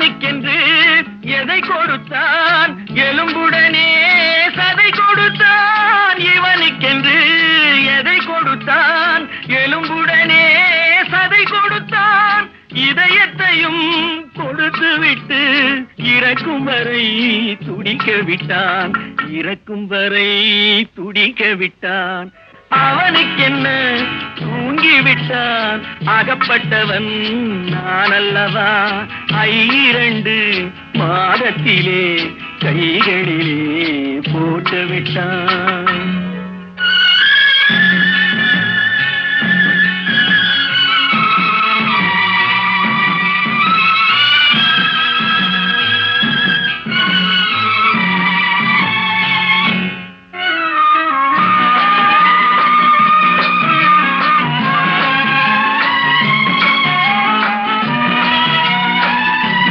அவனுக்கென்று எதை கொடுத்தான் எலும்புடனே சதை கொடுத்தான் இவனுக்கென்று எதை கொடுத்தான் எலும்புடனே சதை கொடுத்தான் இதயத்தையும் கொடுத்து விட்டு இறக்கும் வரை துடிக்க விட்டான் இறக்கும் வரை துடிக்க விட்டான் அவனுக்கென்ன தூங்கிவிட்டான் அகப்பட்டவன் நான் அல்லவா 2 மாதத்திலே கைகளிலே போட்டு விட்டான்